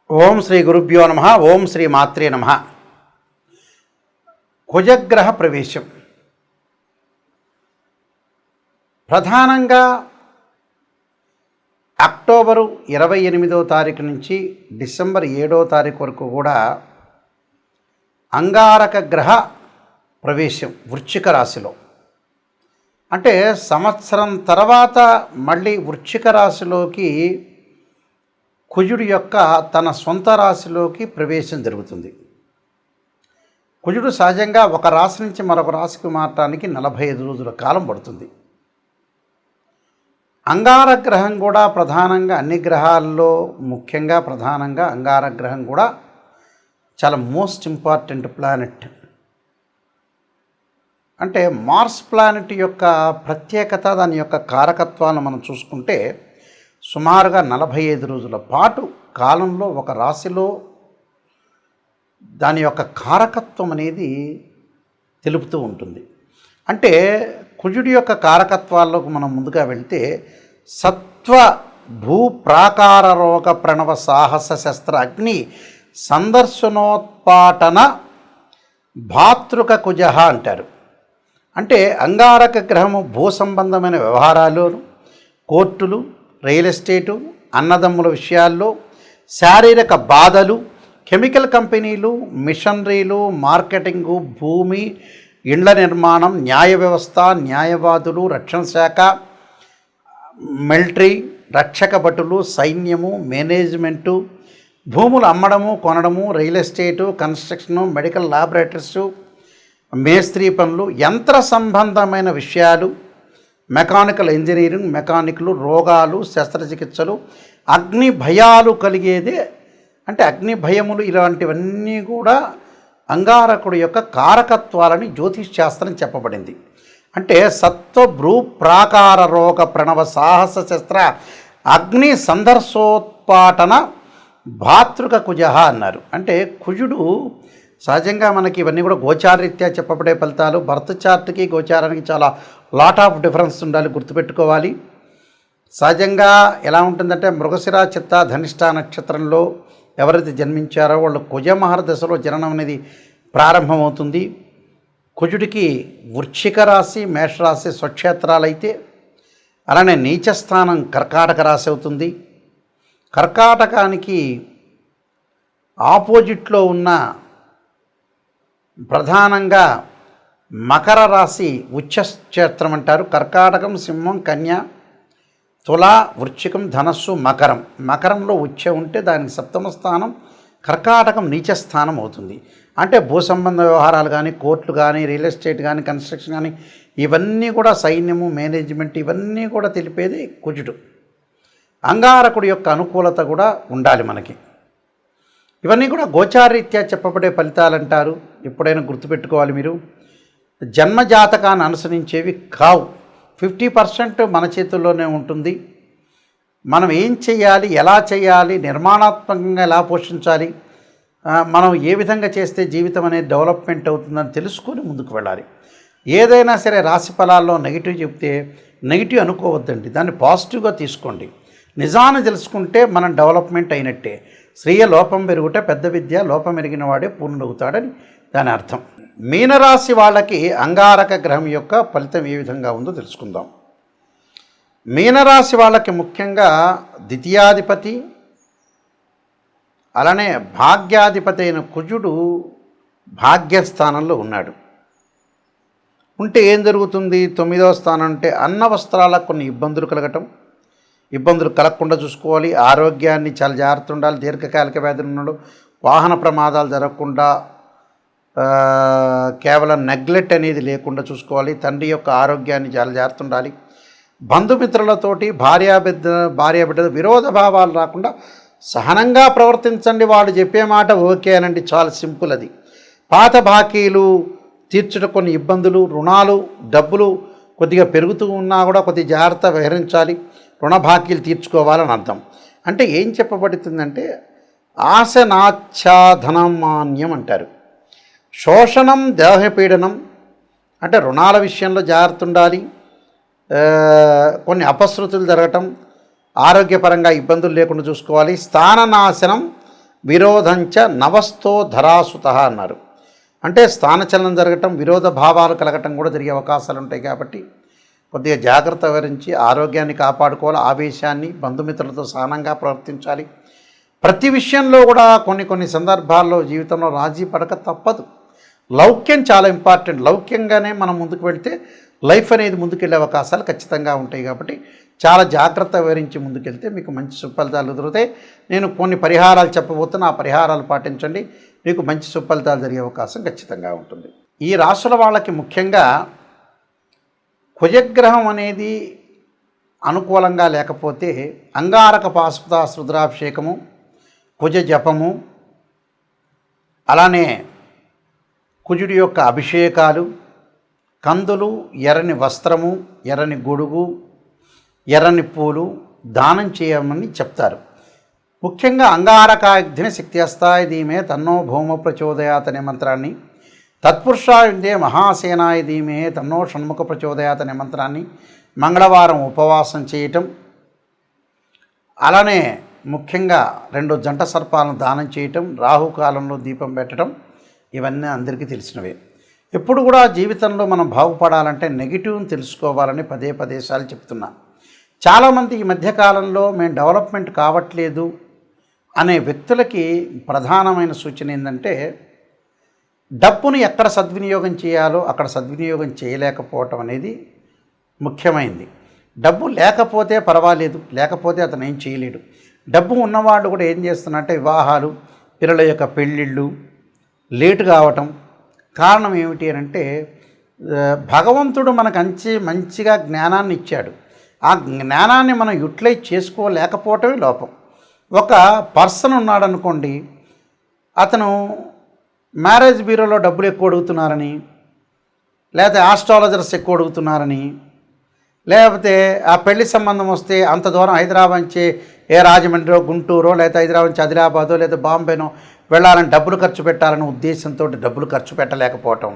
ఓం శ్రీ గురుభ్యో నమ. ఓం శ్రీ మాత్రే నమ. కుజగ్రహ ప్రవేశం ప్రధానంగా అక్టోబరు 28వ తారీఖు నుంచి డిసెంబర్ 7వ తారీఖు వరకు కూడా అంగారక గ్రహ ప్రవేశం వృశ్చిక రాశిలో. అంటే సంవత్సరం తర్వాత మళ్ళీ వృశ్చిక రాశిలోకి కుజుడు యొక్క తన సొంత రాశిలోకి ప్రవేశం జరుగుతుంది. కుజుడు సహజంగా ఒక రాశి నుంచి మరొక రాశికి మారటానికి 45 రోజుల కాలం పడుతుంది. అంగారగ్రహం కూడా ప్రధానంగా అన్ని గ్రహాల్లో ముఖ్యంగా ప్రధానంగా అంగారగ్రహం కూడా చాలా మోస్ట్ ఇంపార్టెంట్ ప్లానెట్. అంటే మార్స్ ప్లానెట్ యొక్క ప్రత్యేకత, దాని యొక్క కారకత్వాలను మనం చూసుకుంటే సుమారుగా 45 రోజుల పాటు కాలంలో ఒక రాశిలో దాని యొక్క కారకత్వం అనేది తెలుపుతూ ఉంటుంది. అంటే కుజుడి యొక్క కారకత్వాల్లోకి మనం ముందుగా వెళ్తే సత్వ భూ ప్రాకార రోగ ప్రణవ సాహస శస్త్ర అగ్ని సందర్శనోత్పాటన భాతృక కుజ అంటారు. అంటే అంగారక గ్రహము భూ సంబంధమైన వ్యవహారాలు, కోర్టులు, రియల్ ఎస్టేటు, అన్నదమ్ముల విషయాల్లో, శారీరక బాధలు, కెమికల్ కంపెనీలు, మిషనరీలు, మార్కెటింగు, భూమి, ఇండ్ల నిర్మాణం, న్యాయ వ్యవస్థ, న్యాయవాదులు, రక్షణ శాఖ, మిలిటరీ, రక్షక భటులు, సైన్యము, మేనేజ్మెంటు, భూములు అమ్మడము కొనడము, రియల్ ఎస్టేటు, కన్స్ట్రక్షను, మెడికల్ ల్యాబొరేటరీసు, మేస్త్రీ పనులు, యంత్ర సంబంధమైన విషయాలు, మెకానికల్ ఇంజనీరింగ్, మెకానిక్లు, రోగాలు, శస్త్రచికిత్సలు, అగ్ని భయాలు కలిగేదే. అంటే అగ్ని భయములు ఇలాంటివన్నీ కూడా అంగారకుడు యొక్క కారకత్వాలని జ్యోతిష్ శాస్త్రం చెప్పబడింది. అంటే సత్వ భ్రూ ప్రాకార రోగ ప్రణవ సాహస శస్త్ర అగ్ని సందర్శోత్పాటన భాతృక కుజ అన్నారు. అంటే కుజుడు సహజంగా మనకి ఇవన్నీ కూడా గోచారరీత్యా చెప్పబడే ఫలితాలు. బర్త్ చార్ట్కి గోచారానికి చాలా లాట్ ఆఫ్ డిఫరెన్స్ ఉండాలి, గుర్తుపెట్టుకోవాలి. సహజంగా ఎలా ఉంటుందంటే మృగశిర చిత్త ధనిష్ట నక్షత్రంలో ఎవరైతే జన్మించారో వాళ్ళు కుజమహర దశలో జననం అనేది ప్రారంభమవుతుంది. కుజుడికి వృశ్చిక రాశి, మేషరాశి స్వక్షేత్రాలైతే, అలానే నీచస్థానం కర్కాటక రాశి అవుతుంది. కర్కాటకానికి ఆపోజిట్లో ఉన్న ప్రధానంగా మకర రాశి ఉచ్చక్షేత్రం అంటారు. కర్కాటకం, సింహం, కన్య, తుల, వృశ్చికం, ధనస్సు, మకరం. మకరంలో ఉచ్చ ఉంటే దానికి సప్తమ స్థానం, కర్కాటకం నీచస్థానం అవుతుంది. అంటే భూ సంబంధ వ్యవహారాలు కానీ, కోర్టులు కానీ, రియల్ ఎస్టేట్ కానీ, కన్స్ట్రక్షన్ కానీ, ఇవన్నీ కూడా సైన్యము, మేనేజ్మెంట్, ఇవన్నీ కూడా తెలిపేది కుజుడు. అంగారకుడి యొక్క అనుకూలత కూడా ఉండాలి మనకి. ఇవన్నీ కూడా గోచారరీత్యా చెప్పబడే ఫలితాలు అంటారు. ఎప్పుడైనా గుర్తుపెట్టుకోవాలి మీరు. జన్మజాతకాన్ని అనుసరించేవి కావు. 50% మన చేతుల్లోనే ఉంటుంది. మనం ఏం చేయాలి, ఎలా చేయాలి, నిర్మాణాత్మకంగా ఎలా పోషించాలి, మనం ఏ విధంగా చేస్తే జీవితం అనేది డెవలప్మెంట్ అవుతుందని తెలుసుకొని ముందుకు వెళ్ళాలి. ఏదైనా సరే రాశి ఫలాల్లో నెగిటివ్ చెప్తే నెగిటివ్ అనుకోవద్దండి, దాన్ని పాజిటివ్గా తీసుకోండి. నిజాన్ని తెలుసుకుంటే మనం డెవలప్మెంట్ అయినట్టే. స్త్రీయ లోపం పెరుగుట పెద్ద విద్య, లోపం ఎరిగిన వాడే పూర్ణుడవుతాడని దాని అర్థం. మీనరాశి వాళ్ళకి అంగారక గ్రహం యొక్క ఫలితం ఏ విధంగా ఉందో తెలుసుకుందాం. మీనరాశి వాళ్ళకి ముఖ్యంగా ద్వితీయాధిపతి, అలానే భాగ్యాధిపతి అయిన కుజుడు భాగ్యస్థానంలో ఉన్నాడు. ఉంటే ఏం జరుగుతుంది? 9వ స్థానం అంటే అన్న వస్త్రాలకు కొన్ని ఇబ్బందులు కలగటం, ఇబ్బందులు కలగకుండా చూసుకోవాలి. ఆరోగ్యాన్ని చాలా జాగ్రత్త ఉండాలి. దీర్ఘకాలిక వ్యాధులు ఉన్నాడు, వాహన ప్రమాదాలు జరగకుండా, కేవలం నెగ్లెక్ట్ అనేది లేకుండా చూసుకోవాలి. తండ్రి యొక్క ఆరోగ్యాన్ని చాలా జాగ్రత్త ఉండాలి. బంధుమిత్రులతోటి భార్యాబిడ్డ విరోధ భావాలు రాకుండా సహనంగా ప్రవర్తించండి. వాడు చెప్పే మాట ఓకే అనండి, చాలా సింపుల్ అది. పాత బాకీలు తీర్చుట, కొన్ని ఇబ్బందులు, రుణాలు, డబ్బులు కొద్దిగా పెరుగుతూ ఉన్నా కూడా కొద్దిగా జాగ్రత్త వ్యవహరించాలి. రుణ బాకీలు తీర్చుకోవాలని అర్థం. అంటే ఏం చెప్పబడుతుందంటే ఆశనాచ్ఛాదనమాన్యం అంటారు. శోషణం, దేహపీడనం, అంటే రుణాల విషయంలో జాగ్రత్త ఉండాలి. కొన్ని అపశృతులు జరగటం, ఆరోగ్యపరంగా ఇబ్బందులు లేకుండా చూసుకోవాలి. స్థాననాశనం, విరోధంచ నవస్థో ధరాసుత అన్నారు. అంటే స్థానచలనం జరగటం, విరోధ భావాలు కలగటం కూడా జరిగే అవకాశాలు ఉంటాయి. కాబట్టి కొద్దిగా జాగ్రత్త వహించి ఆరోగ్యాన్ని కాపాడుకోవాలి. ఆవేశాన్ని, బంధుమిత్రులతో సహనంగా ప్రవర్తించాలి. ప్రతి విషయంలో కూడా కొన్ని సందర్భాల్లో జీవితంలో రాజీ పడక తప్పదు. లౌక్యం చాలా ఇంపార్టెంట్. లౌక్యంగానే మనం ముందుకు వెళ్తే లైఫ్ అనేది ముందుకెళ్ళే అవకాశాలు ఖచ్చితంగా ఉంటాయి. కాబట్టి చాలా జాగ్రత్త వివరించి ముందుకెళ్తే మీకు మంచి సుఫలితాలు ఎదురుతాయి. నేను కొన్ని పరిహారాలు చెప్పబోతున్నా, ఆ పరిహారాలు పాటించండి, మీకు మంచి సుఫలితాలు జరిగే అవకాశం ఖచ్చితంగా ఉంటుంది. ఈ రాశుల వాళ్ళకి ముఖ్యంగా కుజగ్రహం అనేది అనుకూలంగా లేకపోతే అంగారక పాశుపత రుద్రాభిషేకము, కుజ జపము, అలానే కుజుడి యొక్క అభిషేకాలు, కందులు, ఎర్రని వస్త్రము, ఎర్రని గొడుగు, ఎర్రని పూలు దానం చేయమని చెప్తారు. ముఖ్యంగా అంగారకాగ్ని శక్తి అస్తాయి ధీమే తన్నో భౌమ ప్రచోదయాత్ అనే మంత్రాన్ని, తత్పురుషాయుందే మహాసేనాయ ధీమే తన్నో షణ్ముఖ ప్రచోదయాత్ అనే మంత్రాన్ని మంగళవారం ఉపవాసం చేయటం, అలానే ముఖ్యంగా 2 జంట సర్పాలను దానం చేయటం, రాహుకాలంలో దీపం పెట్టడం, ఇవన్నీ అందరికీ తెలిసినవే. ఎప్పుడు కూడా జీవితంలో మనం బాగుపడాలంటే నెగిటివ్ని తెలుసుకోవాలని పదే సార్లు చెప్తున్నా. చాలామంది ఈ మధ్యకాలంలో మేము డెవలప్మెంట్ కావట్లేదు అనే వ్యక్తులకి ప్రధానమైన సూచన ఏంటంటే డబ్బును ఎక్కడ సద్వినియోగం చేయాలో అక్కడ సద్వినియోగం చేయలేకపోవటం అనేది ముఖ్యమైనది. డబ్బు లేకపోతే పర్వాలేదు, లేకపోతే అతను ఏం చేయలేడు. డబ్బు ఉన్నవాళ్ళు కూడా ఏం చేస్తున్నారంటే వివాహాలు, పిల్లల యొక్క పెళ్ళిళ్ళు లేటు కావటం. కారణం ఏమిటి అంటే భగవంతుడు మనకు మంచిగా జ్ఞానాన్ని ఇచ్చాడు. ఆ జ్ఞానాన్ని మనం యూటిలైజ్ చేసుకోలేకపోవటమే లోపం. ఒక పర్సన్ ఉన్నాడనుకోండి, అతను మ్యారేజ్ బ్యూరోలో డబ్బులు ఎక్కువ అడుగుతున్నారని, లేకపోతే ఆస్ట్రాలజర్స్ ఎక్కువ అడుగుతున్నారని, లేకపోతే ఆ పెళ్లి సంబంధం వస్తే అంత దూరం హైదరాబాద్ నుంచి రాజమండ్రో, గుంటూరో, లేకపోతే హైదరాబాద్ నుంచి ఆదిలాబాదో లేదా బాంబేనో వెళ్ళాలని డబ్బులు ఖర్చు పెట్టాలనే ఉద్దేశంతో డబ్బులు ఖర్చు పెట్టలేకపోవటం,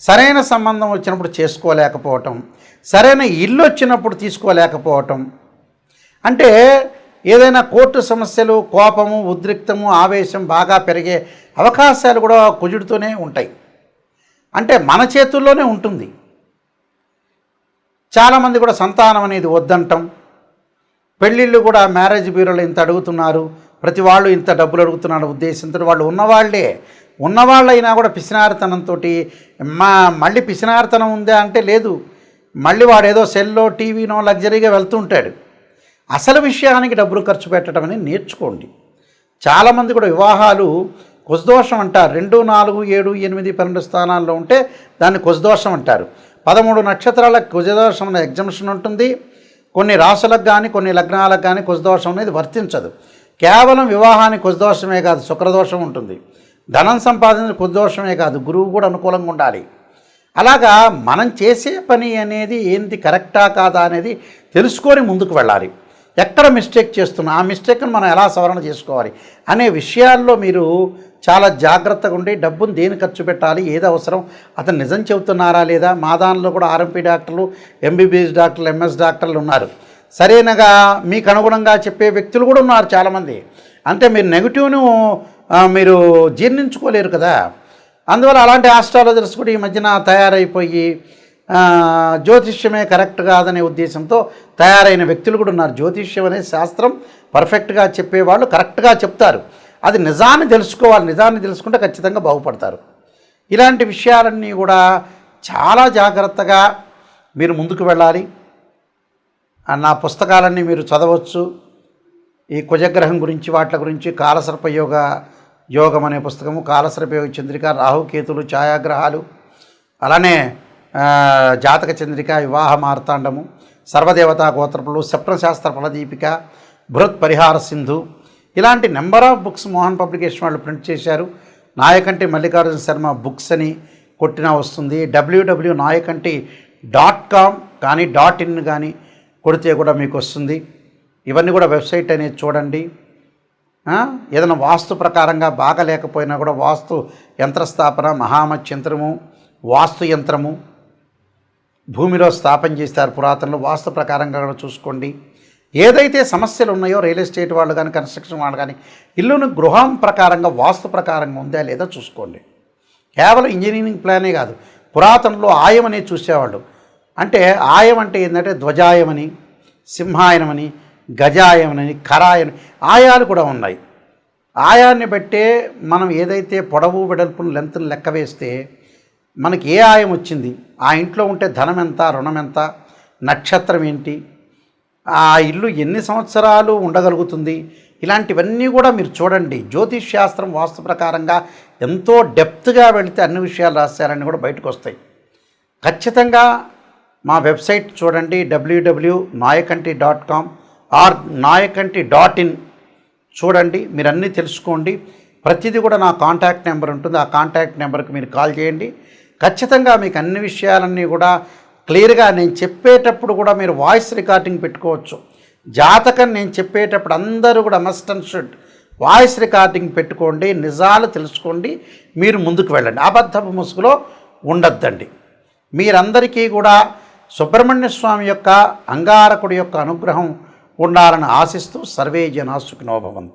సరైన సంబంధం వచ్చినప్పుడు చేసుకోలేకపోవటం, సరైన ఇల్లు వచ్చినప్పుడు తీసుకోలేకపోవటం, అంటే ఏదైనా కోర్టు సమస్యలు, కోపము, ఉద్రిక్తము, ఆవేశం బాగా పెరిగే అవకాశాలు కూడా కుజుడితోనే ఉంటాయి. అంటే మన చేతుల్లోనే ఉంటుంది. చాలామంది కూడా సంతానం అనేది వద్దంటాం, పెళ్ళిళ్ళు కూడా మ్యారేజ్ బ్యూరోలో ఇంత అడుగుతున్నారు, ప్రతి వాళ్ళు ఇంత డబ్బులు అడుగుతున్నారు ఉద్దేశంతో వాళ్ళు ఉన్నవాళ్ళైనా కూడా పిసినారితనంతో మళ్ళీ పిసినారితనం ఉందా అంటే లేదు, మళ్ళీ వాడు ఏదో సెల్లో, టీవీనో లగ్జరీగా వెళ్తుంటాడు. అసలు విషయానికి డబ్బులు ఖర్చు పెట్టడం అనేది నేర్చుకోండి. చాలామంది కూడా వివాహాలు కుజదోషం అంటారు. 2, 4, 7, 8, 12 స్థానాల్లో ఉంటే దాన్ని కుజదోషం అంటారు. 13 నక్షత్రాలకు కుజదోషం అనే ఎగ్జంప్షన్ ఉంటుంది. కొన్ని రాసులకు కానీ కొన్ని లగ్నాలకు కానీ కుజదోషం అనేది వర్తించదు. కేవలం వివాహానికి కుజదోషమే కాదు, శుక్రదోషం ఉంటుంది. ధనం సంపాదన కుజదోషమే కాదు, గురువు కూడా అనుకూలంగా ఉండాలి. అలాగా మనం చేసే పని అనేది ఏంటి, కరెక్టా కాదా అనేది తెలుసుకొని ముందుకు వెళ్ళాలి. ఎక్కడ మిస్టేక్ చేస్తున్నా ఆ మిస్టేక్ను మనం ఎలా సవరణ చేసుకోవాలి అనే విషయాల్లో మీరు చాలా జాగ్రత్తగా ఉండి డబ్బును దేని ఖర్చు పెట్టాలి, ఏది అవసరం, అతను నిజం చెబుతున్నారా లేదా. మా దానిలో కూడా ఆర్ఎంపీ డాక్టర్లు, ఎంబీబీఎస్ డాక్టర్లు, ఎంఎస్ డాక్టర్లు ఉన్నారు. సరైనగా మీకు అనుగుణంగా చెప్పే వ్యక్తులు కూడా ఉన్నారు చాలామంది. అంటే మీరు నెగిటివ్ను మీరు జీర్ణించుకోలేరు కదా. అందువల్ల అలాంటి ఆస్ట్రాలజర్స్ కూడా ఈ మధ్యన తయారైపోయి జ్యోతిష్యమే కరెక్ట్ కాదనే ఉద్దేశంతో తయారైన వ్యక్తులు కూడా ఉన్నారు. జ్యోతిష్యం అనే శాస్త్రం పర్ఫెక్ట్గా చెప్పేవాళ్ళు కరెక్ట్గా చెప్తారు. అది నిజాన్ని తెలుసుకోవాలి. నిజాన్ని తెలుసుకుంటే ఖచ్చితంగా బాగుపడతారు. ఇలాంటి విషయాలన్నీ కూడా చాలా జాగ్రత్తగా మీరు ముందుకు వెళ్ళాలి. నా పుస్తకాలన్నీ మీరు చదవచ్చు. ఈ కుజగ్రహం గురించి, వాటి గురించి కాలసర్ప యోగం అనే పుస్తకము, కాలసర్పయోగ చంద్రిక, రాహుకేతులు, ఛాయాగ్రహాలు, అలానే జాతక చంద్రిక, వివాహ మార్తాండము, సర్వదేవతా గోత్రపులు, స్వప్నశాస్త్ర ఫలదీపిక, బృహత్ పరిహార సింధు, ఇలాంటి number of books Mohan publication వాళ్ళు ప్రింట్ చేశారు. నాయకంటి మల్లికార్జున శర్మ బుక్స్ అని కొట్టినా వస్తుంది. www.nayakanti.com కానీ .in కానీ కొడితే కూడా మీకు వస్తుంది. ఇవన్నీ కూడా వెబ్సైట్ అనేది చూడండి. ఏదైనా వాస్తు ప్రకారంగా బాగా లేకపోయినా కూడా వాస్తు యంత్రస్థాపన, మహామత్యంత్రము, వాస్తు యంత్రము భూమిలో స్థాపన చేస్తారు పురాతనలో. వాస్తు ప్రకారంగా కూడా చూసుకోండి. ఏదైతే సమస్యలు ఉన్నాయో రియల్ ఎస్టేట్ వాళ్ళు కానీ కన్స్ట్రక్షన్ వాళ్ళు కానీ ఇల్లును గృహం ప్రకారంగా వాస్తు ప్రకారంగా ఉందా లేదా చూసుకోండి. కేవలం ఇంజనీరింగ్ ప్లానే కాదు, పురాతనలో ఆయం అనేది చూసేవాళ్ళు. అంటే ఆయం అంటే ఏంటంటే ధ్వజాయమని, సింహాయనమని, గజాయమని, కరాయని ఆయాలు కూడా ఉన్నాయి. ఆయాన్ని బట్టే మనం ఏదైతే పొడవు వెడల్పును లెంత్ను లెక్క వేస్తే మనకి ఏ ఆయం వచ్చింది, ఆ ఇంట్లో ఉంటే ధనం ఎంత, రుణం ఎంత, నక్షత్రం ఏంటి, ఆ ఇల్లు ఎన్ని సంవత్సరాలు ఉండగలుగుతుంది, ఇలాంటివన్నీ కూడా మీరు చూడండి. జ్యోతిష్ శాస్త్రం వాస్తు ప్రకారంగా ఎంతో డెప్త్గా వెళితే అన్ని విషయాలు రాశారని కూడా బయటకు వస్తాయి. ఖచ్చితంగా మా వెబ్సైట్ చూడండి, www.nayakanti.com ఆర్ nayakanti.in చూడండి, మీరు అన్నీ తెలుసుకోండి. ప్రతిదీ కూడా నా కాంటాక్ట్ నెంబర్ ఉంటుంది, ఆ కాంటాక్ట్ నెంబర్కి మీరు కాల్ చేయండి. ఖచ్చితంగా మీకు అన్ని విషయాలన్నీ కూడా క్లియర్గా నేను చెప్పేటప్పుడు కూడా మీరు వాయిస్ రికార్డింగ్ పెట్టుకోవచ్చు. జాతకం నేను చెప్పేటప్పుడు అందరూ కూడా must and should voice recording పెట్టుకోండి, నిజాలు తెలుసుకోండి, మీరు ముందుకు వెళ్ళండి. అబద్ధపు ముసుగులో ఉండొద్దండి. మీరందరికీ కూడా సుబ్రహ్మణ్య స్వామి యొక్క అంగారకుడి యొక్క అనుగ్రహం ఉండాలని ఆశిస్తూ సర్వే జనా సుఖినో భవంతు.